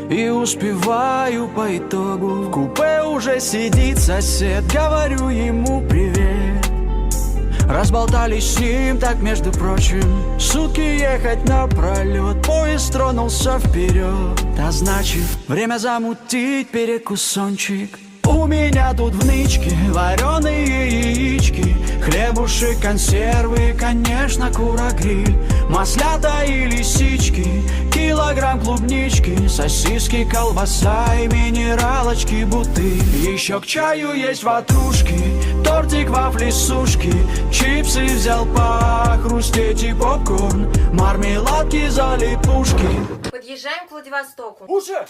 и успеваю по итогу. В купе уже сидит сосед, говорю ему привет. Разболтались с ним так, между прочим, сутки ехать напролет. Поезд тронулся вперед, а значит, время замутить перекусончик. У меня тут в нычке вареные яички, хлебушек, консервы, конечно, кура-гриль, маслята и лисички, килограмм клубнички, сосиски, колбаса и минералочки, бутыль. Еще к чаю есть ватрушки, тортик, вафли, сушки, чипсы взял похрустеть и попкорн, мармеладки, залипушки. Подъезжаем к Владивостоку. Уже?